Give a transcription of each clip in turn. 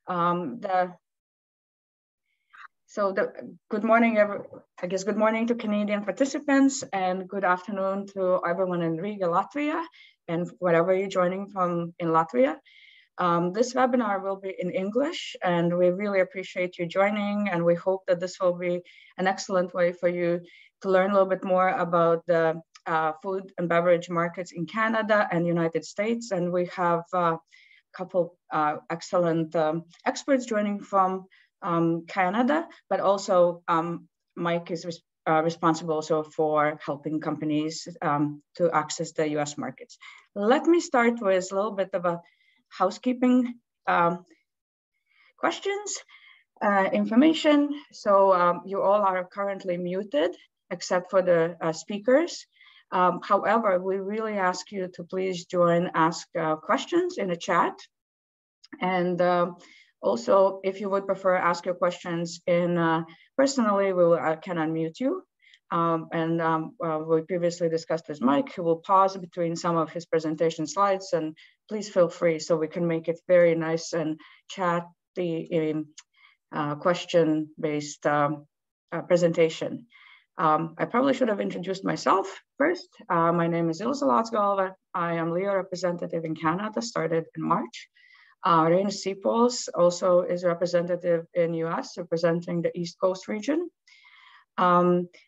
Good morning, good morning to Canadian participants, and good afternoon to everyone in Riga, Latvia, and wherever you're joining from in Latvia. This webinar will be in English, and we really appreciate you joining, and we hope that this will be an excellent way for you to learn a little bit more about the food and beverage markets in Canada and United States. And we have a couple excellent experts joining from Canada, but also Mike is responsible also for helping companies to access the US markets. Let me start with a little bit of a housekeeping questions, information. So you all are currently muted except for the speakers. However, we really ask you to please ask questions in the chat. And also, if you would prefer ask your questions personally, I can unmute you. We previously discussed with Mike, who will pause between some of his presentation slides, and please feel free so we can make it very nice and chatty, question-based presentation. I probably should have introduced myself first. My name is Ilza Latsgalva. I am LEO representative in Canada, started in March. Reina Seapols also is representative in US, representing the East Coast region.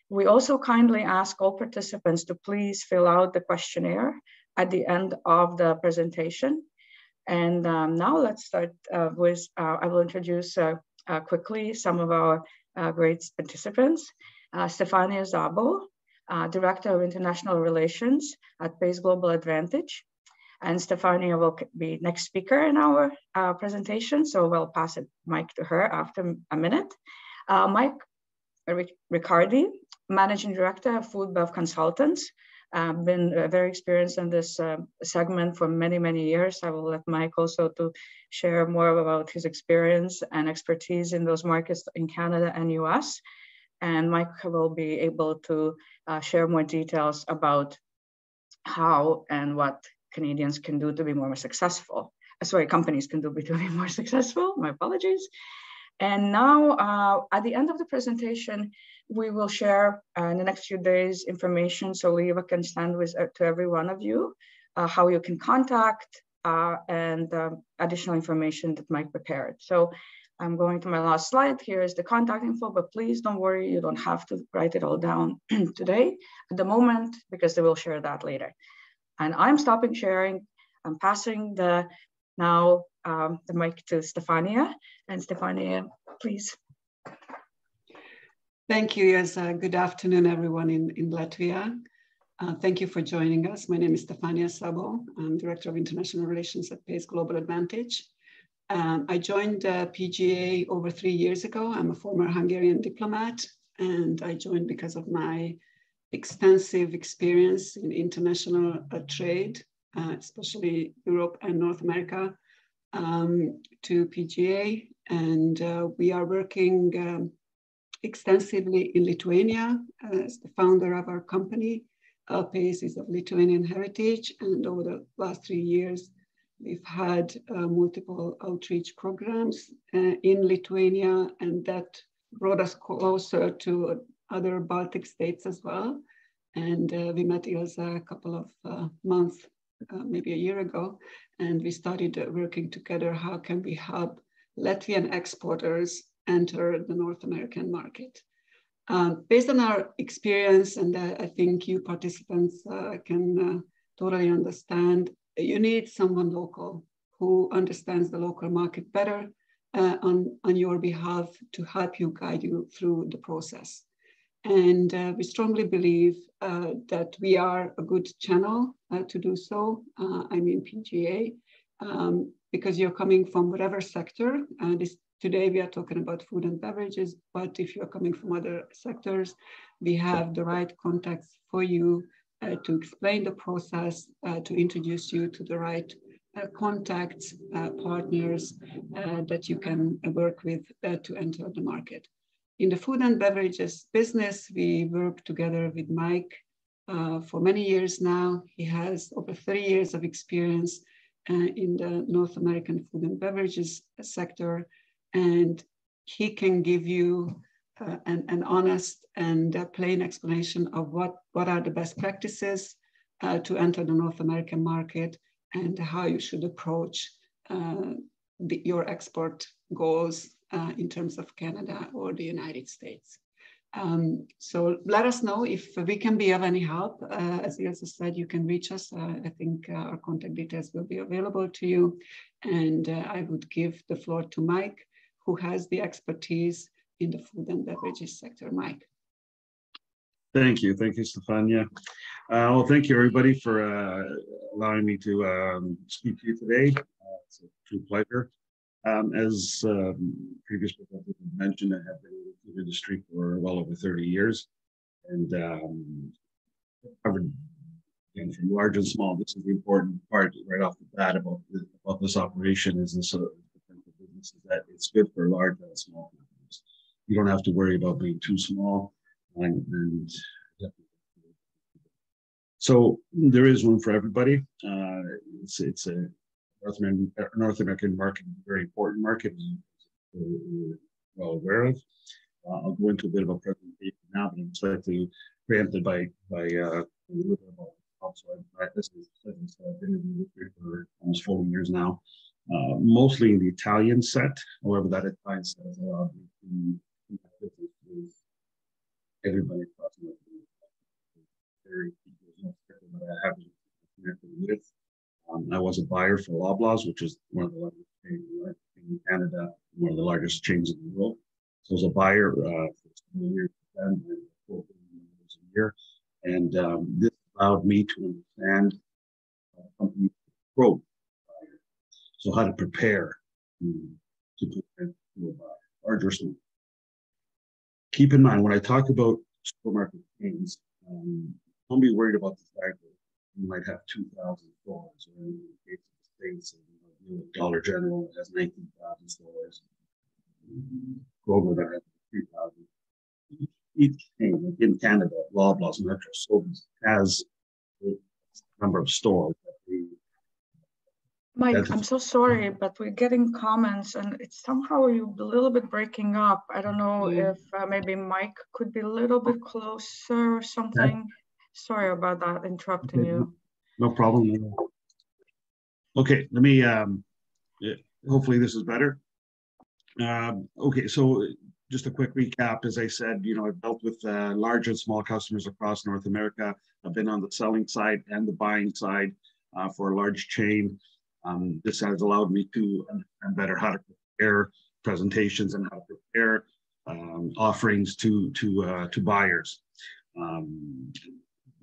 We also kindly ask all participants to please fill out the questionnaire at the end of the presentation. And now let's start with, I will introduce quickly some of our great participants. Stefania Szabo, Director of International Relations at PACE Global Advantage. And Stefania will be next speaker in our presentation, so we'll pass the mic to her after a minute. Mike Riccardi, Managing Director of Food Bev Consultants, been very experienced in this segment for many, many years. I will let Mike also to share more about his experience and expertise in those markets in Canada and US. And Mike will be able to share more details about how and what Canadians can do to be more successful. Companies can do to be more successful. My apologies. And now, at the end of the presentation, we will share in the next few days information. So Leva can send to every one of you how you can contact and additional information that Mike prepared. So I'm going to my last slide. Here is the contact info, but please don't worry, you don't have to write it all down today at the moment, because they will share that later. And I'm stopping sharing. I'm passing the mic to Stefania. And Stefania, please. Thank you. Yes, good afternoon, everyone in Latvia. Thank you for joining us. My name is Stefania Szabo. I'm Director of International Relations at PACE Global Advantage. I joined PGA over 3 years ago. I'm a former Hungarian diplomat, and I joined because of my extensive experience in international trade, especially Europe and North America, to PGA. And we are working extensively in Lithuania as the founder of our company. PACE is of Lithuanian heritage, and over the last 3 years, we've had multiple outreach programs in Lithuania, and that brought us closer to other Baltic states as well. And we met Ilza a couple of months, maybe a year ago, and we started working together. How can we help Latvian exporters enter the North American market? Based on our experience, and I think you participants can totally understand, you need someone local who understands the local market better on your behalf to help you, guide you through the process. And we strongly believe that we are a good channel to do so. I mean PGA, because you're coming from whatever sector. Today we are talking about food and beverages, but if you're coming from other sectors, we have the right contacts for you to explain the process, to introduce you to the right contacts, partners that you can work with to enter the market. In the food and beverages business, we work together with Mike for many years now. He has over 30 years of experience in the North American food and beverages sector, and he can give you an honest and plain explanation of what are the best practices to enter the North American market and how you should approach your export goals in terms of Canada or the United States. So let us know if we can be of any help. As Ilse said, you can reach us. I think our contact details will be available to you. And I would give the floor to Mike, who has the expertise in the food and beverages sector. Mike. Thank you, Stefania. Well, thank you everybody for allowing me to speak to you today. It's a true pleasure. As previous presenters mentioned, I have been in the food industry for well over 30 years, and covered again from large and small. This is the important part right off the bat about this operation is this potential business is that it's good for large and small companies. You don't have to worry about being too small, and so there is room for everybody. It's a North American market, a very important market, we're well aware of. I'll go into a bit of a presentation now, but I'm slightly preempted by a little bit about also I've been in the industry for almost 40 years now, mostly in the Italian set. However, that Italian set has allowed me to do business with everybody across North America. I have connected with. I was a buyer for Loblaws, which is one of the largest chains in Canada, one of the largest chains in the world. So I was a buyer for 7 years and $4 billion a year. And this allowed me to understand company growth. So how to prepare to prepare to a buyer, large or small. Keep in mind, when I talk about supermarket chains, don't be worried about the fact that you might have 2,000 stores, or in the case of the States, Dollar General has 19,000 stores, Kroger that has 3,000. Each chain, like in Canada, Loblaws, Metro, Sobeys has a number of stores. Mike, I'm so sorry, but we're getting comments and it's somehow you're a little bit breaking up. I don't know if maybe Mike could be a little bit closer or something. Okay. Sorry about that, interrupting you. No problem. Okay, let me, hopefully this is better. Okay, so just a quick recap. As I said, I've dealt with large and small customers across North America. I've been on the selling side and the buying side for a large chain. This has allowed me to understand better how to prepare presentations and how to prepare offerings to buyers.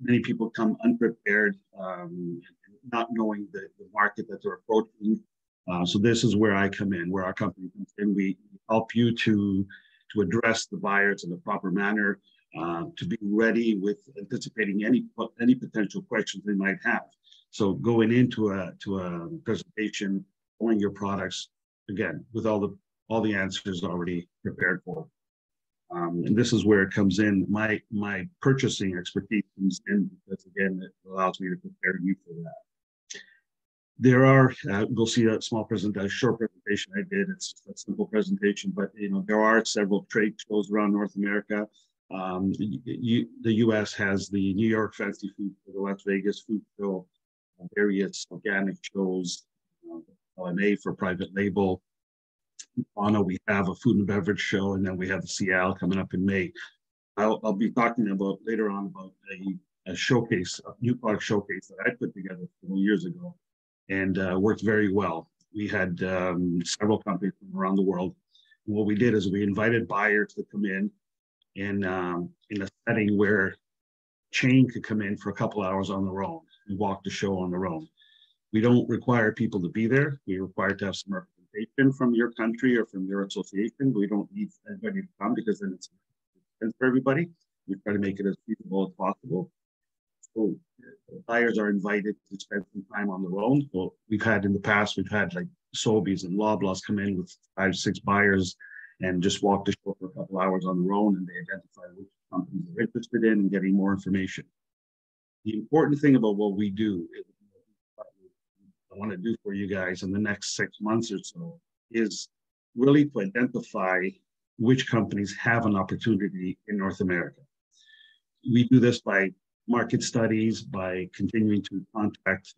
Many people come unprepared, not knowing the market that they're approaching. So this is where I come in, where our company comes in. We help you to address the buyers in the proper manner, to be ready with anticipating any potential questions they might have. So going into a presentation, showing your products, again, with all the answers already prepared for. And this is where it comes in. My purchasing expertise comes in because, again, it allows me to prepare you for that. There are, we'll see a short presentation I did. It's just a simple presentation, but there are several trade shows around North America. The U.S. has the New York Fancy Food Show, the Las Vegas Food Show, various organic shows, LMA for private label. Toronto, we have a food and beverage show, and then we have the Seattle coming up in May. I'll be talking about later on about a showcase, a new product showcase that I put together 4 years ago, and worked very well. We had several companies from around the world. And what we did is we invited buyers to come in a setting where chain could come in for a couple hours on their own and walk the show on their own. We don't require people to be there. We require to have some representation from your country or from your association. We don't need anybody to come because then it's for everybody. We try to make it as feasible as possible. So buyers are invited to spend some time on their own. So we've had like Sobeys and Loblaws come in with 5, 6 buyers and just walk the show for a couple hours on their own, and they identify which companies they're interested in and getting more information. The important thing about what we do is want to do for you guys in the next 6 months or so is really to identify which companies have an opportunity in North America. We do this by market studies, by continuing to contact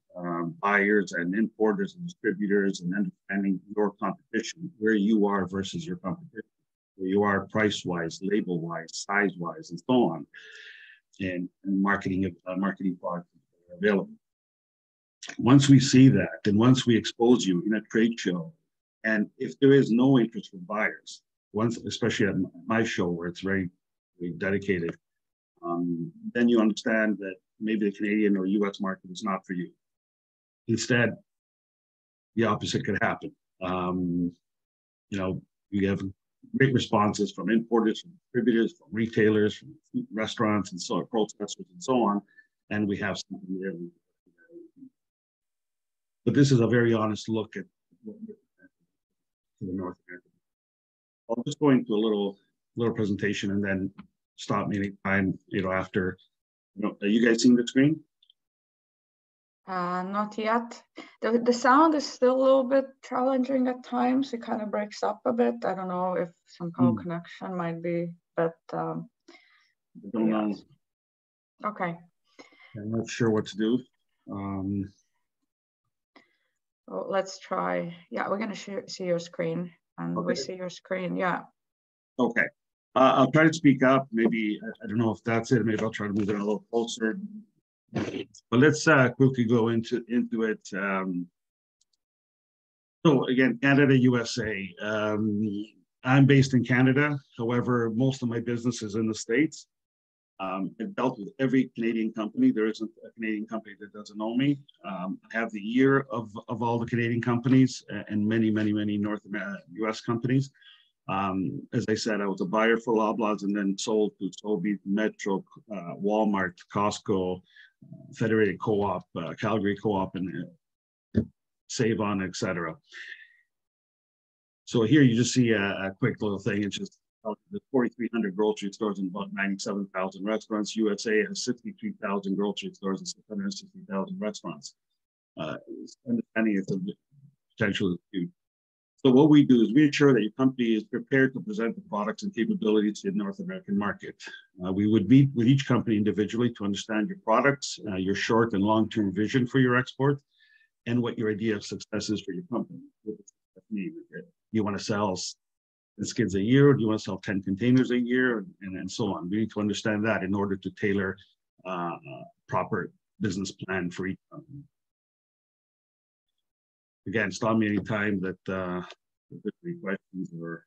buyers and importers and distributors and understanding your competition, where you are versus your competition, where you are price-wise, label-wise, size-wise, and so on, and marketing products that are available. Once we see that, and once we expose you in a trade show, and if there is no interest from buyers, especially at my show where it's very, very dedicated, then you understand that maybe the Canadian or US market is not for you. Instead, the opposite could happen. You have great responses from importers, from distributors, from retailers, from restaurants, and so on, processors, and so on, and we have something there. But this is a very honest look at the North American. I'll just go into a little presentation and then stop me anytime, after. Are you guys seeing the screen? Not yet. The sound is still a little bit challenging at times. It kind of breaks up a bit. I don't know if somehow connection might be, but I don't know. Okay. I'm not sure what to do. Well, let's try. Yeah, we're going to see your screen, and we see your screen. Yeah. Okay. I'll try to speak up. Maybe, I don't know if that's it. Maybe I'll try to move it a little closer. But let's quickly go into it. So again, Canada, USA. I'm based in Canada. However, most of my business is in the States. I've dealt with every Canadian company. There isn't a Canadian company that doesn't know me. I have the ear of all the Canadian companies and many North American US companies. As I said, I was a buyer for Loblaws and then sold to Sobeys, Metro, Walmart, Costco, Federated Co-op, Calgary Co-op, and Save-On, etc. So here you just see a quick little thing. It's just there's 4,300 grocery stores and about 97,000 restaurants. USA has 63,000 grocery stores and 660,000 restaurants. Understanding it's a potential huge. So what we do is we ensure that your company is prepared to present the products and capabilities to the North American market. We would meet with each company individually to understand your products, your short and long-term vision for your export, and what your idea of success is for your company. What does that mean? You want to sell skids a year, or do you want to sell 10 containers a year, and so on? We need to understand that in order to tailor a proper business plan for each company. Again, stop me anytime that there's any questions or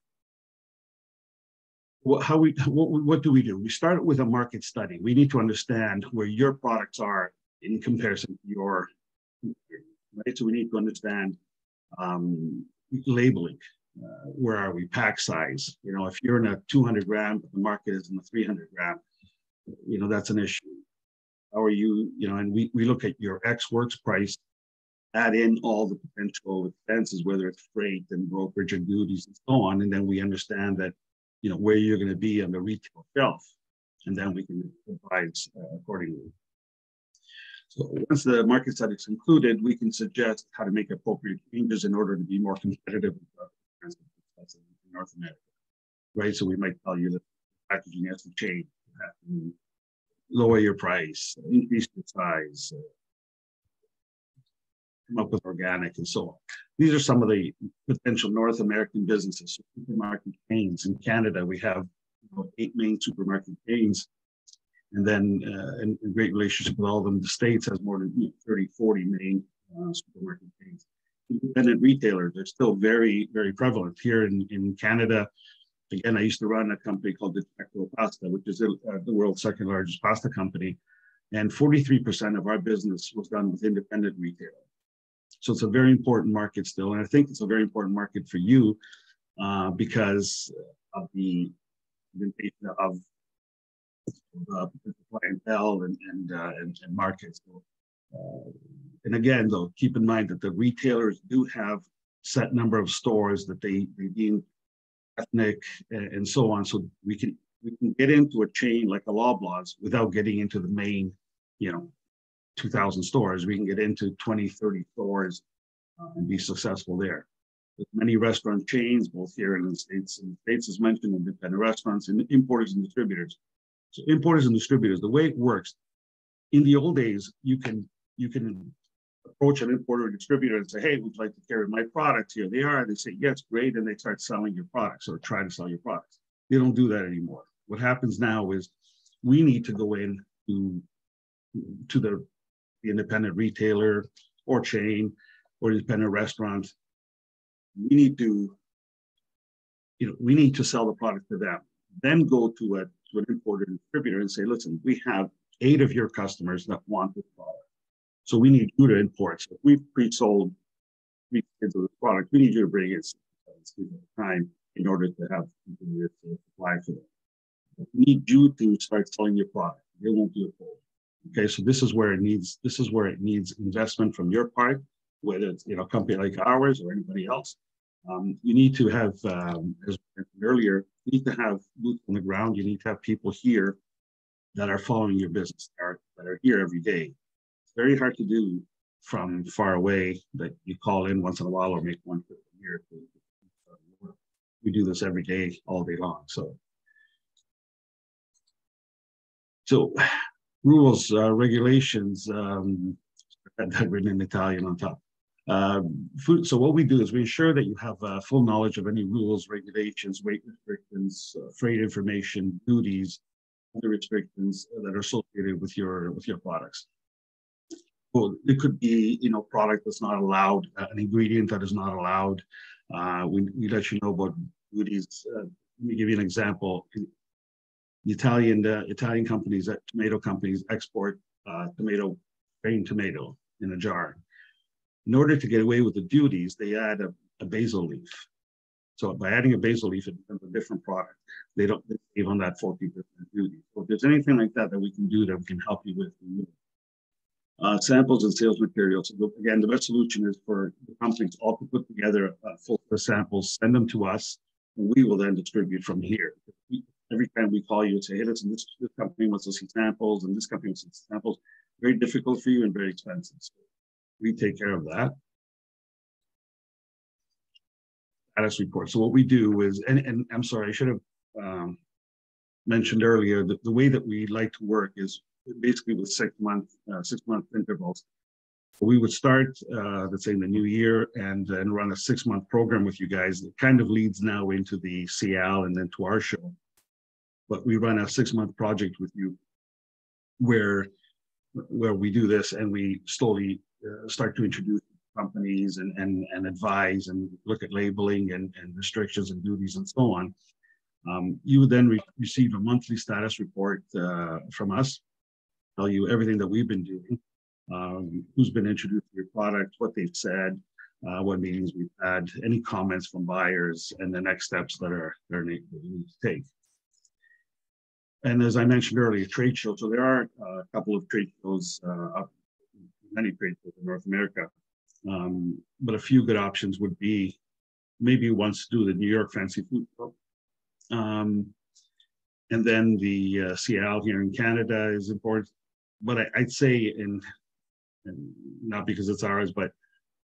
what do we do? We start with a market study. We need to understand where your products are in comparison to your, right? So we need to understand labeling. Where are we? Pack size. If you're in a 200 gram, but the market is in the 300 gram, that's an issue. How are you? And we look at your ex-works price, add in all the potential expenses, whether it's freight and brokerage and duties and so on, and then we understand that, where you're going to be on the retail shelf, and then we can advise accordingly. So once the market study is concluded, we can suggest how to make appropriate changes in order to be more competitive in North America, right? So we might tell you that packaging has to change, you have to lower your price, increase the size, come up with organic, and so on. These are some of the potential North American businesses. So supermarket chains in Canada, we have 8 main supermarket chains, and then in great relationship with all of them. The States has more than 30, 40 main supermarket chains. Independent retailers are still very prevalent here in Canada. Again, I used to run a company called Detecto Pasta, which is the world's second largest pasta company, and 43% of our business was done with independent retail. So it's a very important market still, and I think it's a very important market for you because of the of clientele and markets. And again, though, keep in mind that the retailers do have set number of stores that they deem ethnic and so on. So we can get into a chain like a Loblaws without getting into the main, 2,000 stores. We can get into 20, 30 stores and be successful there. There's many restaurant chains, both here and in the States. And the States is mentioned, independent restaurants and importers and distributors. So importers and distributors, the way it works, in the old days, you can approach an importer or distributor and say, hey, would you like to carry my product? Here they are. And they say, yes, great. And they start selling your products or try to sell your products. They don't do that anymore. What happens now is we need to go in to the independent retailer or chain or independent restaurant. We need to sell the product to them. Then go to an importer and distributor and say, listen, we have 8 of your customers that want this product. So we need you to import. So if we've pre-sold 3 kids of this product, we need you to bring it at a time in order to have continuous supply for them. But we need you to start selling your product. They won't do it for you. Okay, so this is where it needs investment from your part, whether it's a company like ours or anybody else. You need to have, as I mentioned earlier, you need to have boots on the ground. You need to have people here that are following your business, that are here every day. It's very hard to do from far away, that you call in once in a while or make one trip a year. We do this every day, all day long. So rules, regulations, I had that written in Italian on top. So what we do is we ensure that you have full knowledge of any rules, regulations, weight restrictions, freight information, duties, other restrictions that are associated with your products. Well, it could be product that's not allowed, an ingredient that is not allowed. We let you know about duties. Let me give you an example. The Italian companies, tomato companies, export grain tomato in a jar. In order to get away with the duties, they add a basil leaf. So by adding a basil leaf, it becomes a different product. They save on that 40% duty. So if there's anything like that we can do that we can help you with. Samples and sales materials. So again, the best solution is for the companies all to put together full samples, send them to us, and we will then distribute from here. Every time we call you and say, hey, listen, this company wants to see samples, and this company wants to see samples, very difficult for you and very expensive. So we take care of that. Status report. So what we do is, and I'm sorry, I should have mentioned earlier that the way that we like to work is basically with 6 month intervals. We would start, let's say in the new year, and then run a 6-month program with you guys. It kind of leads now into the CL and then to our show. But we run a 6-month project with you where we do this and we slowly start to introduce companies and advise and look at labeling and restrictions and duties and so on. You would then receive a monthly status report from us, tell you everything that we've been doing, who's been introduced to your product, what they've said, what meetings we've had, any comments from buyers, and the next steps that you need to take. And as I mentioned earlier, trade shows. So there are a couple of trade shows, many trade shows in North America. But a few good options would be maybe once do the New York Fancy Food Show. And then the CL here in Canada is important. But I'd say, and not because it's ours, but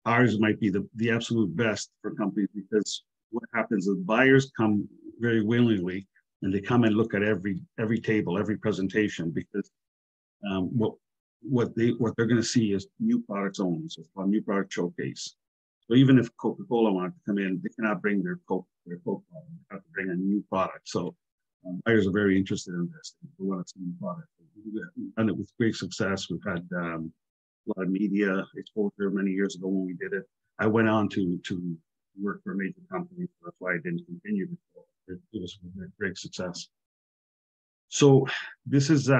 ours might be the absolute best for companies, because what happens is buyers come very willingly and they come and look at every table, every presentation, because what they're going to see is new products only. So it's called new product showcase. So even if Coca-Cola wanted to come in, they cannot bring their Coke product. They have to bring a new product. So buyers are very interested in this. They want to see new product. We've done it with great success. We've had a lot of media exposure many years ago when we did it. I went on to work for a major company, so that's why I didn't continue. It was a great success. So this is, as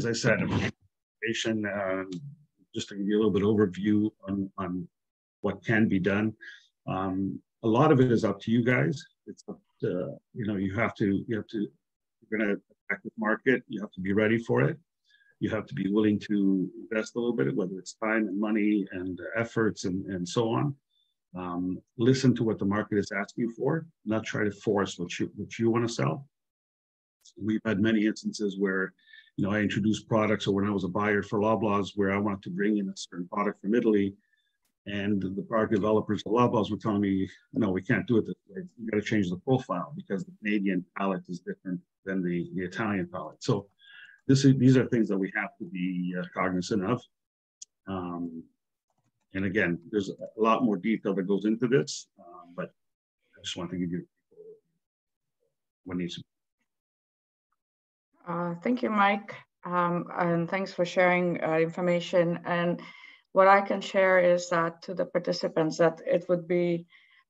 I said, just to give you a little bit of overview on what can be done. A lot of it is up to you guys. It's up to, you're going to attack the market. You have to be ready for it. You have to be willing to invest a little bit, whether it's time and money and efforts and so on. Listen to what the market is asking for, not try to force what you want to sell. We've had many instances where, I introduced products, or when I was a buyer for Loblaws, where I wanted to bring in a certain product from Italy, And the product developers, the loblaws were telling me, no, we can't do it this way. You got to change the profile because the Canadian palate is different than the Italian palate. So these are things that we have to be cognizant of. And again, there's a lot more detail that goes into this, but I just want to give you what needs to be. Thank you, Mike. And thanks for sharing information. And what I can share is that to the participants that it would be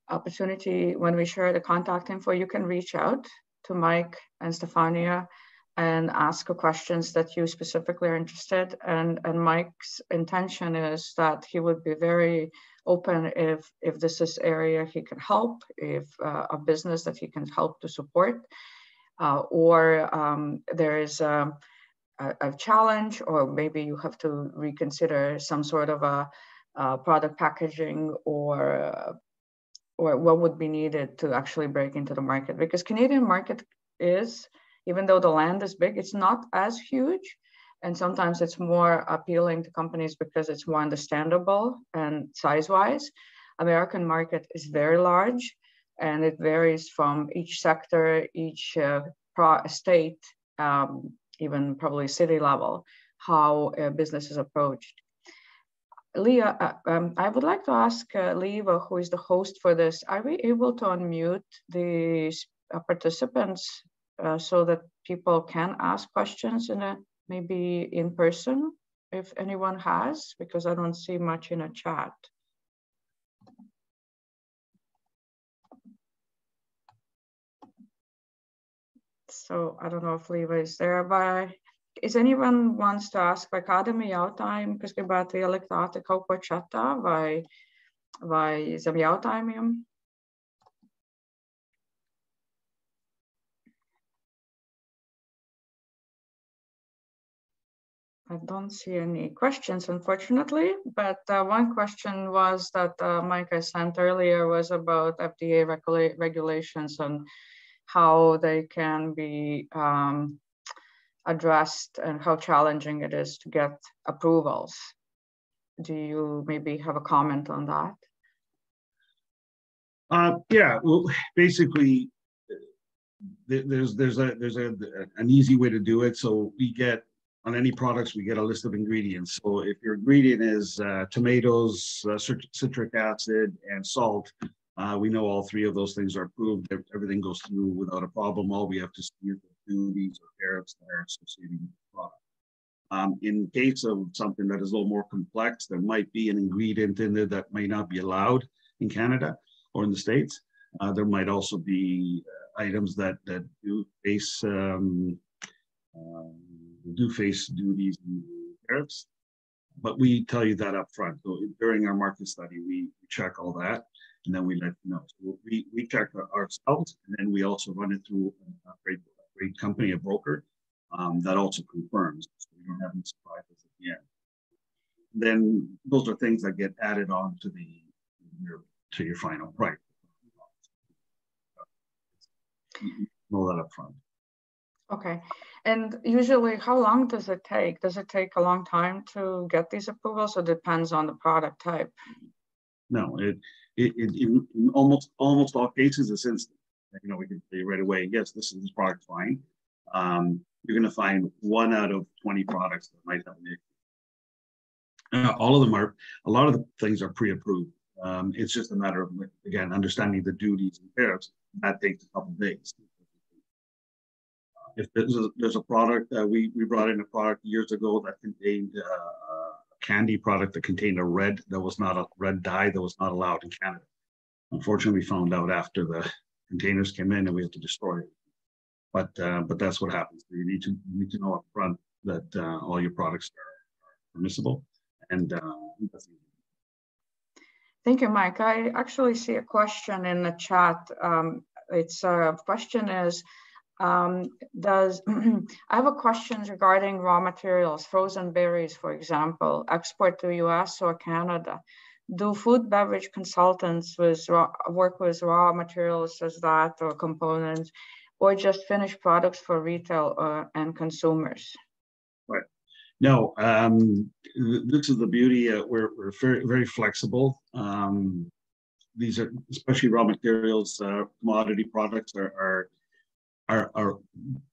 opportunity when we share the contact info, you can reach out to Mike and Stefania and ask questions that you specifically are interested in. And Mike's intention is that he would be very open if this is area he can help, if a business that he can help to support, or there is a challenge, or maybe you have to reconsider some sort of a product packaging or what would be needed to actually break into the market. Because Canadian market is, even though the land is big, it's not as huge. And sometimes it's more appealing to companies because it's more understandable and size-wise. American market is very large, and it varies from each sector, each state, even probably city level, how a business is approached. Leah, I would like to ask Leva, who is the host for this, are we able to unmute the participants so that people can ask questions maybe in person, if anyone has, because I don't see much in a chat. So I don't know if Leva is there, but is anyone wants to ask vai kādam jautājumi, kas gribētu ielikt ātri kaut ko chatā vai zem jautājumiem? I don't see any questions, unfortunately, but one question was that Mike I sent earlier was about FDA regulations and how they can be addressed and how challenging it is to get approvals. Do you maybe have a comment on that? Yeah, well, basically, there's an easy way to do it. So we get, on any products, we get a list of ingredients. So if your ingredient is tomatoes, citric acid, and salt, we know all three of those things are approved. Everything goes through without a problem. All we have to see is the duties or tariffs that are associated with the product. In case of something that is a little more complex, there might be an ingredient in there that may not be allowed in Canada or in the States. There might also be items that do face duties and tariffs, but we tell you that up front. So during our market study, we check all that, and then we let you know. So we check ourselves, and then we also run it through a great company, a broker, that also confirms. So we don't have any surprises at the end. Then those are things that get added on to your final price. You know that up front. Okay. And usually, how long does it take? Does it take a long time to get these approvals, or depends on the product type? No, in almost all cases, it's instant. You know, we can say right away, yes, this product fine. You're going to find 1 out of 20 products that might have an issue. All of them are. A lot of the things are pre-approved. It's just a matter of, again, understanding the duties and tariffs. That takes a couple of days. If there's a product, we brought in a product years ago that contained a candy product that contained a red dye that was not allowed in Canada. Unfortunately, we found out after the containers came in and we had to destroy it. But that's what happens. You need to know up front that all your products are permissible, and that's easy. Thank you, Mike. I actually see a question in the chat. Its question is, I have a question regarding raw materials, frozen berries, for example, export to US or Canada. Do food beverage consultants work with raw materials as that, or components, or just finished products for retail and consumers? Right. No, this is the beauty. We're very, very flexible. These are, especially raw materials, commodity products are,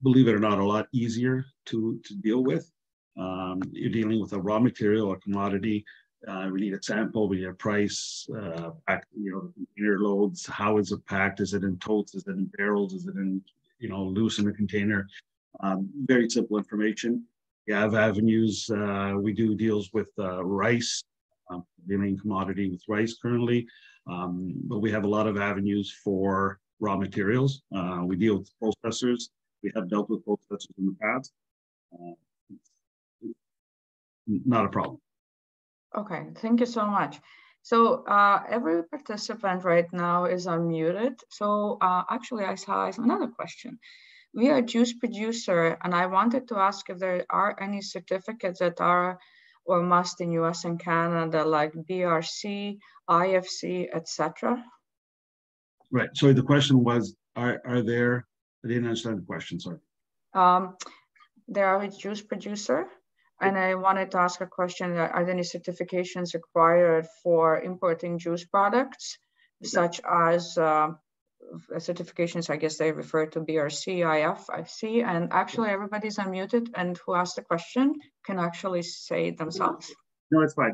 believe it or not, a lot easier to deal with. You're dealing with a raw material, a commodity. We need a sample, we need a price, pack, the container loads. How is it packed? Is it in totes? Is it in barrels? Is it in, loose in a container? Very simple information. We have avenues. We do deals with rice, dealing commodity with rice currently, but we have a lot of avenues for raw materials. We deal with processors. We have dealt with processors in the past. Not a problem. Okay, thank you so much. So every participant right now is unmuted. So actually, I saw another question. We are a juice producer, and I wanted to ask if there are any certificates that are or must in US and Canada, like BRC, IFC, etc. Right. So the question was, are there? I didn't understand the question. Sorry. There are a juice producer, and I wanted to ask a question: are there any certifications required for importing juice products, such as certifications? I guess they refer to BRC, IFC, and actually everybody's unmuted, and who asked the question can actually say it themselves. No, it's fine.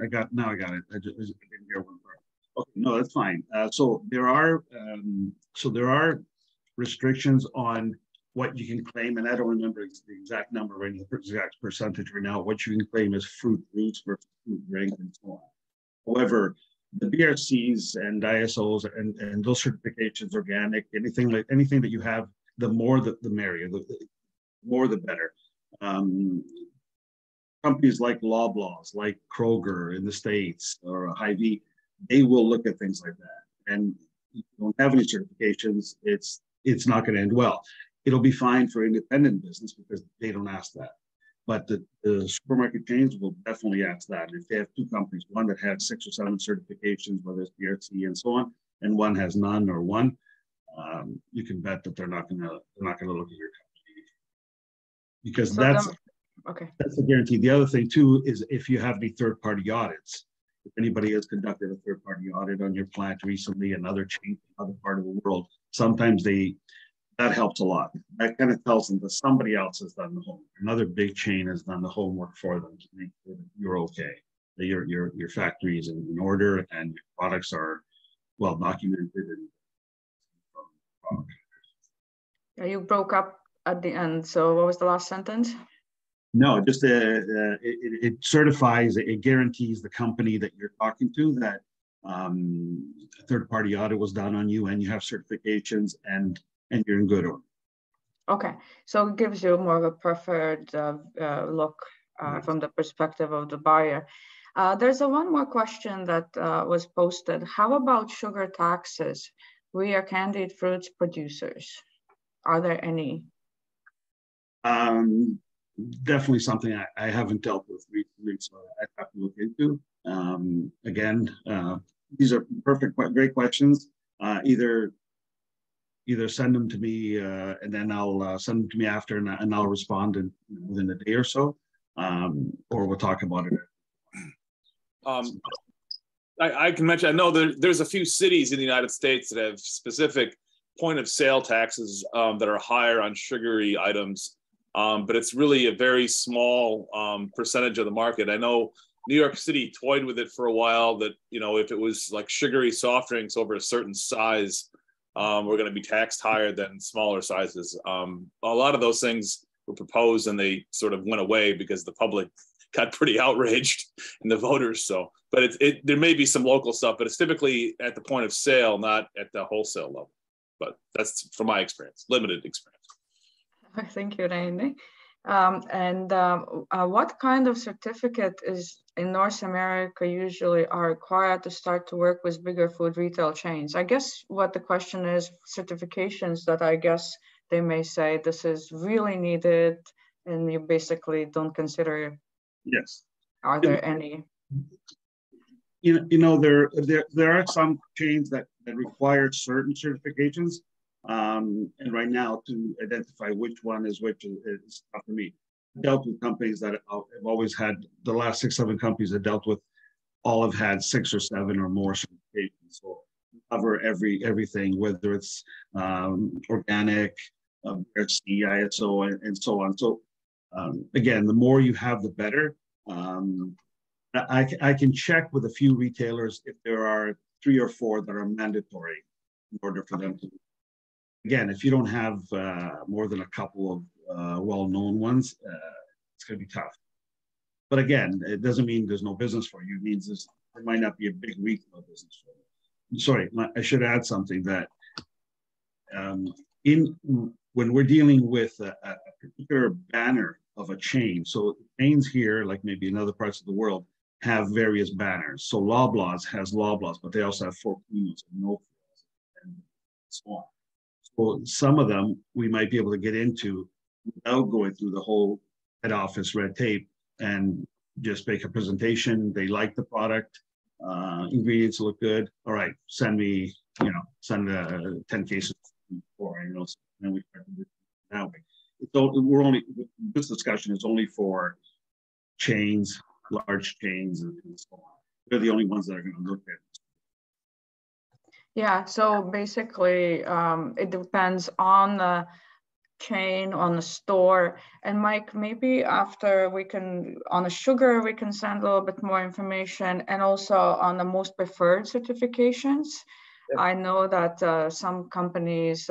I got it. I just didn't hear one part. Okay, no, that's fine. So there are restrictions on what you can claim, and I don't remember the exact number right now, the exact percentage right now. What you can claim as fruit roots versus fruit rings and so on. However, the BRCs and ISOs and those certifications, organic, anything that you have, the more the merrier, the more the better. Companies like Loblaws, like Kroger in the States, or Hy-Vee, they will look at things like that. And if you don't have any certifications, it's not going to end well. It'll be fine for independent business because they don't ask that. But the supermarket chains will definitely ask that. And if they have two companies, one that has 6 or 7 certifications, whether it's BRC and so on, and one has none or one, you can bet that they're not going to look at your company, because so that's a guarantee. The other thing too is if you have any third-party audits. If anybody has conducted a third-party audit on your plant recently, another chain, another part of the world, sometimes that helps a lot. That kind of tells them that somebody else has done the homework. Another big chain has done the homework for them to make sure that you're okay, that your factory is in order and your products are well documented. You broke up at the end. So what was the last sentence? No, just it certifies, it guarantees the company that you're talking to that a third-party audit was done on you and you have certifications and you're in good order. Okay, so it gives you more of a preferred look from the perspective of the buyer. There's one more question that was posted. How about sugar taxes? We are candied fruits producers. Are there any? Definitely something I haven't dealt with recently, so I have to look into. Again, these are great questions. Either send them to me and then I'll send them to me after and I'll respond within a day or so, or we'll talk about it. I can mention, I know there's a few cities in the United States that have specific point of sale taxes that are higher on sugary items, but it's really a very small percentage of the market. I know New York City toyed with it for a while that, if it was like sugary soft drinks over a certain size, we're going to be taxed higher than smaller sizes. A lot of those things were proposed and they sort of went away because the public got pretty outraged and the voters. So, but there may be some local stuff, but it's typically at the point of sale, not at the wholesale level. But that's from my experience, limited experience. Thank you, Randy. What kind of certificate is in North America usually are required to start to work with bigger food retail chains? I guess what the question is, certifications that I guess they may say this is really needed and you basically don't consider. Yes. Are there any? There are some chains that require certain certifications. And right now to identify which one is which is tough for me. dealt with companies that have always had, the last 6, 7 companies that dealt with, all have had 6 or 7 or more certifications. So cover everything, whether it's organic, BRC, ISO, and so on. So again, the more you have, the better. I can check with a few retailers if there are 3 or 4 that are mandatory in order for them to. Again, if you don't have more than a couple of well-known ones, it's going to be tough. But again, it doesn't mean there's no business for you. It means there might not be a big retail business for you. Sorry, I should add something that when we're dealing with a particular banner of a chain, so chains here, like maybe in other parts of the world, have various banners. So Loblaws has Loblaws, but they also have 4 Primos and No Frills and so on. So some of them we might be able to get into without going through the whole head office red tape and just make a presentation. They like the product, ingredients look good. All right, send 10 cases for, and then we start to do it that way. So this discussion is only for chains, large chains, and so on. They're the only ones that are going to look at it. Yeah, so basically it depends on the chain, on the store. And Mike, maybe after on the sugar, we can send a little bit more information, and also on the most preferred certifications. Yeah. I know that some companies,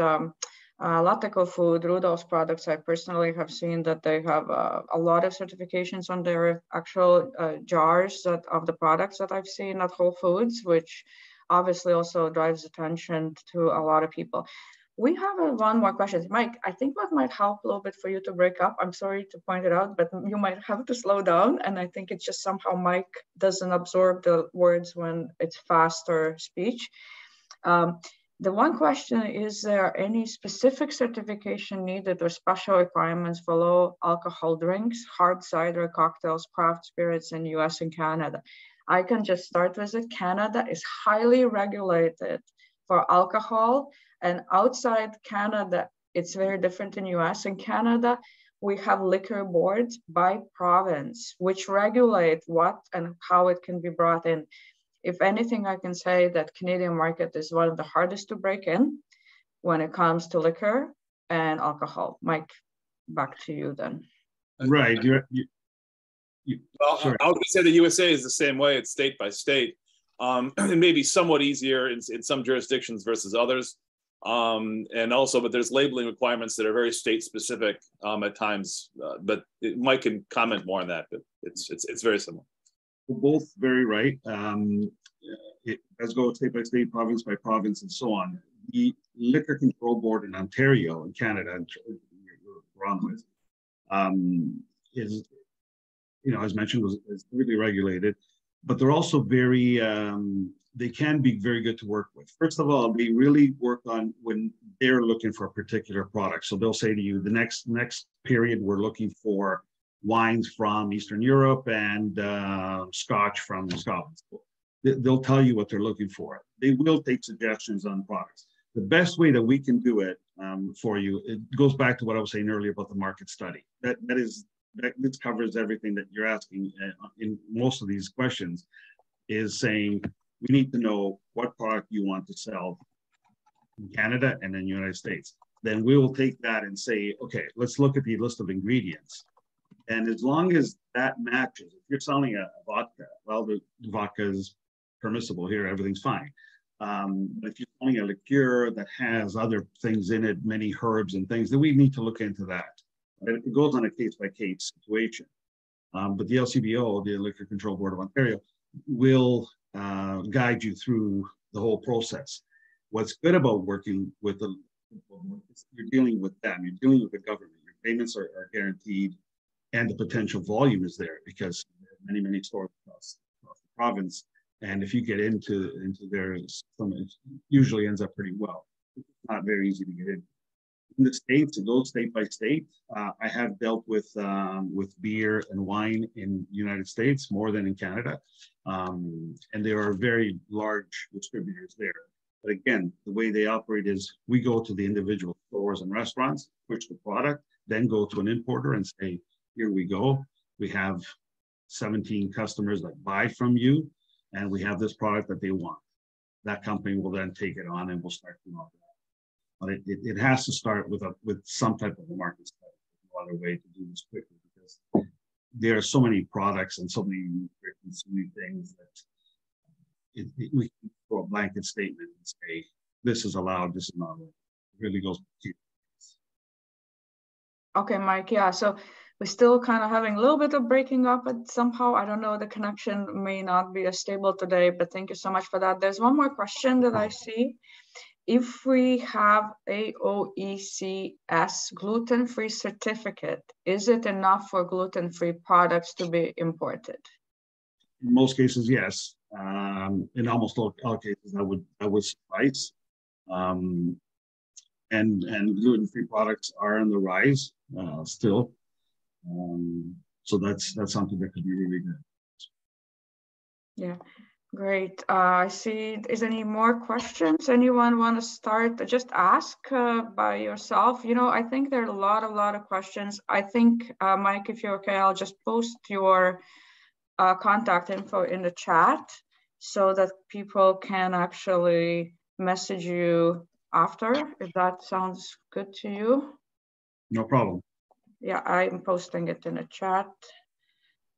Latico Food, Rudolph's products, I personally have seen that they have a lot of certifications on their actual jars of the products that I've seen at Whole Foods, which obviously also drives attention to a lot of people. We have one more question. Mike, I think what might help a little bit for you to break up, I'm sorry to point it out, but you might have to slow down. And I think it's just somehow Mike doesn't absorb the words when it's faster speech. The one question, is there any specific certification needed or special requirements for low alcohol drinks, hard cider, cocktails, craft spirits in US and Canada? I can just start with it. Canada is highly regulated for alcohol, and outside Canada, it's very different in US. In Canada, we have liquor boards by province, which regulate what and how it can be brought in. If anything, I can say that Canadian market is one of the hardest to break in when it comes to liquor and alcohol. Mike, back to you then. Right. Well, I was going to say the USA is the same way. It's state by state. It may be somewhat easier in some jurisdictions versus others. And also, but there's labeling requirements that are very state specific at times. But Mike can comment more on that, but it's very similar. We're both very right. It does go state by state, province by province, and so on. The Liquor Control Board in Ontario, in Canada, and we're on with, is, as mentioned, is really regulated, but they're also very, they can be very good to work with. First of all, they really work on when they're looking for a particular product. So they'll say to you, the next period, we're looking for wines from Eastern Europe and Scotch from Scotland. They'll tell you what they're looking for. They will take suggestions on products. The best way that we can do it for you, it goes back to what I was saying earlier about the market study. This covers everything that you're asking in most of these questions, is saying we need to know what product you want to sell in Canada and in the United States. Then we will take that and say, okay, let's look at the list of ingredients. And as long as that matches, if you're selling a vodka, well, the vodka is permissible here, everything's fine. But if you're selling a liqueur that has other things in it, many herbs and things, then we need to look into that. It goes on a case-by-case situation. But the LCBO, the Liquor Control Board of Ontario, will guide you through the whole process. What's good about working with you're dealing with them, you're dealing with the government, your payments are guaranteed, and the potential volume is there because there are many, many stores across the province. And if you get into their system, it usually ends up pretty well. It's not very easy to get in. In the States, it goes state by state. I have dealt with beer and wine in the United States more than in Canada. And there are very large distributors there. But again, the way they operate is we go to the individual stores and restaurants, push the product, then go to an importer and say, here we go. We have 17 customers that buy from you, and we have this product that they want. That company will then take it on and we'll start to offer that. But it has to start with some type of a market study. No other way to do this quickly, because there are so many products and so many things that we can throw a blanket statement and say, this is allowed, this is not allowed. It really goes to. Okay, Mike, yeah, so we're still kind of having a little bit of breaking up, but somehow, I don't know, the connection may not be as stable today, but thank you so much for that. There's one more question that I see. If we have a OECS gluten-free certificate, is it enough for gluten-free products to be imported? In most cases, yes. In almost all cases, that would suffice. And gluten-free products are on the rise still. So that's something that could be really good. Yeah, great. I see. Is any more questions? Anyone want to start? Just ask by yourself. You know, I think there are a lot of questions. I think, Mike, if you're okay, I'll just post your contact info in the chat so that people can actually message you after, if that sounds good to you. No problem. Yeah, I'm posting it in a chat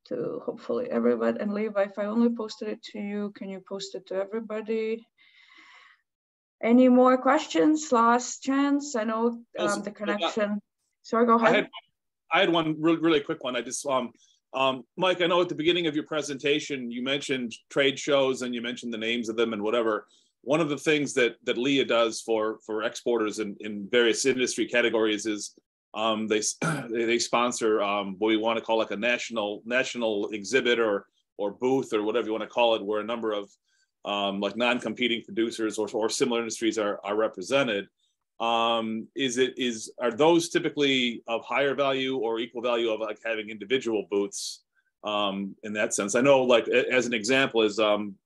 to hopefully everybody. And Levi, if I only posted it to you, can you post it to everybody? Any more questions? Last chance. I know the connection. Sorry, go ahead. I had one really quick one. I just Mike, I know at the beginning of your presentation you mentioned trade shows and you mentioned the names of them and whatever. One of the things that LEA does for exporters in various industry categories is they sponsor what we want to call like a national exhibit or booth or whatever you want to call it, where a number of like non-competing producers or similar industries are represented. Are those typically of higher value or equal value of like having individual booths in that sense? I know, like as an example, is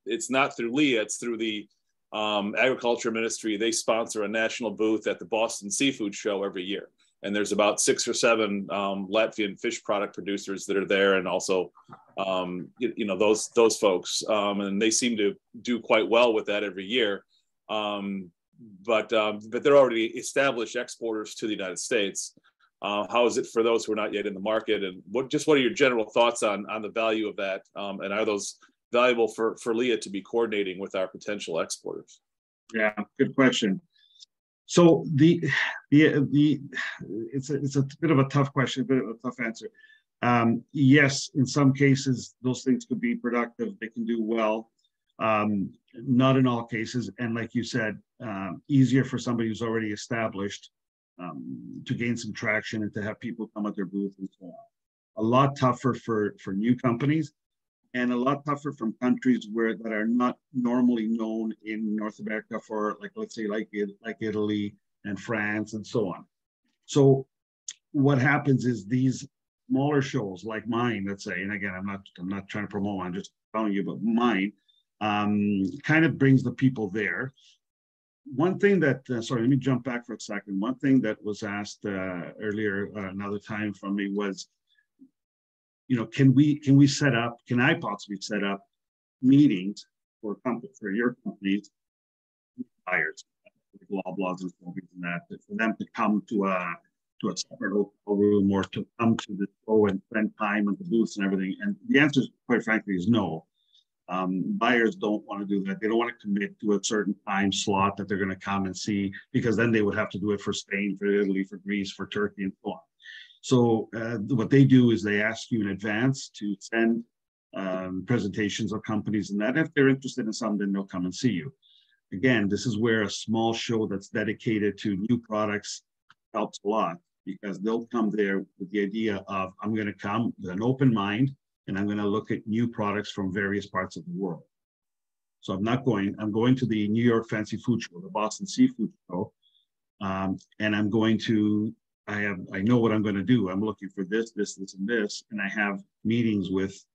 it's not through LEA, it's through the Agriculture Ministry. They sponsor a national booth at the Boston Seafood Show every year. And there's about 6 or 7 Latvian fish product producers that are there, and also, you know, those folks, and they seem to do quite well with that every year. But they're already established exporters to the United States. How is it for those who are not yet in the market? And what are your general thoughts on the value of that? And are those valuable for LEA to be coordinating with our potential exporters? Yeah, good question. So it's a bit of a tough question, a bit of a tough answer. Yes, in some cases, those things could be productive. They can do well. Not in all cases. And like you said, easier for somebody who's already established to gain some traction and to have people come at their booth and so on. A lot tougher for new companies, and a lot tougher from countries that are not normally known in North America for, like, let's say, like Italy and France and so on. So what happens is these smaller shows like mine, let's say, and again, I'm not trying to promote, I'm just telling you about mine, kind of brings the people there. One thing that, sorry, let me jump back for a second. One thing that was asked earlier, another time from me was, you know, can I possibly set up meetings for your companies, buyers, Loblaws and Sobeys and that, for them to come to a separate hotel room or to come to the show and spend time at the booths and everything? And the answer, quite frankly, is no. Buyers don't want to do that. They don't want to commit to a certain time slot that they're going to come and see, because then they would have to do it for Spain, for Italy, for Greece, for Turkey, and so on. So what they do is they ask you in advance to send presentations of companies and that. If they're interested in something, then they'll come and see you. Again, this is where a small show that's dedicated to new products helps a lot, because they'll come there with the idea of, I'm going to come with an open mind and I'm going to look at new products from various parts of the world. So I'm going to the New York Fancy Food Show, the Boston Seafood Show, and I'm going to, I know what I'm going to do. I'm looking for this, and this, and I have meetings with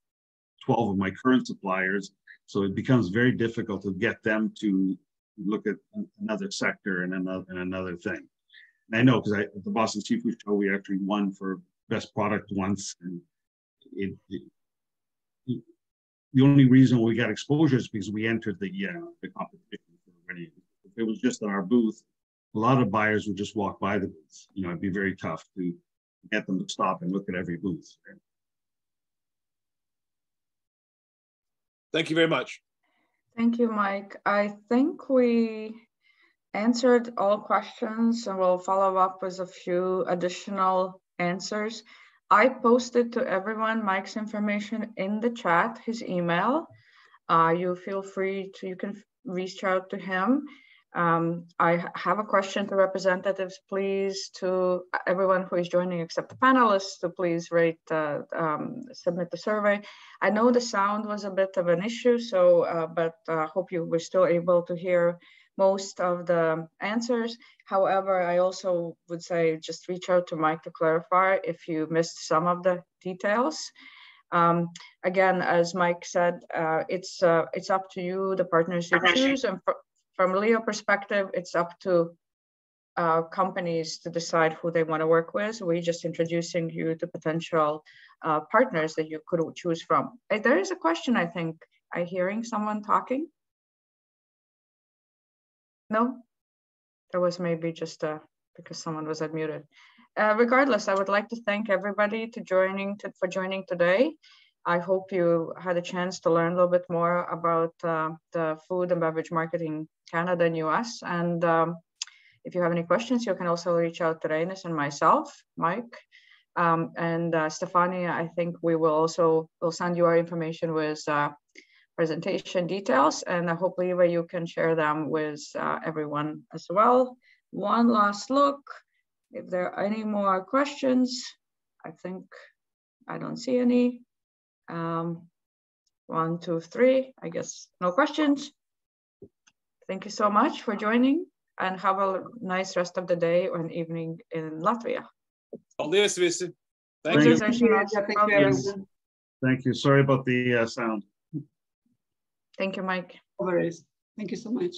12 of my current suppliers. So it becomes very difficult to get them to look at another sector and another thing. And I know, because at the Boston Seafood Show, we actually won for best product once, and the only reason we got exposure is because we entered the competition already. If it was just on our booth, a lot of buyers would just walk by the booths. You know, it'd be very tough to get them to stop and look at every booth. Right? Thank you very much. Thank you, Mike. I think we answered all questions, and we'll follow up with a few additional answers. I posted to everyone Mike's information in the chat, his email. You feel free to, you can reach out to him. I have a question to representatives, please, to everyone who is joining except the panelists, to please submit the survey. I know the sound was a bit of an issue, so but hope you were still able to hear most of the answers. However, I also would say just reach out to Mike to clarify if you missed some of the details. Again, as Mike said, it's up to you, the partners you choose, and from a Leo perspective, it's up to companies to decide who they want to work with. We're just introducing you to potential partners that you could choose from. There is a question, I think. I'm hearing someone talking. No? There was maybe just because someone was unmuted. Regardless, I would like to thank everybody for joining today. I hope you had a chance to learn a little bit more about the food and beverage market in Canada and US. And if you have any questions, you can also reach out to Reinis and myself, Mike. And Stefania, I think we'll send you our information with presentation details, and hopefully you can share them with everyone as well. One last look. If there are any more questions, I think I don't see any. 1, 2, 3, I guess no questions. Thank you so much for joining, and have a nice rest of the day or an evening in Latvia. Paldies visi. Thank you. Thank you. Sorry about the sound. Thank you, Mike. No worries. Thank you so much.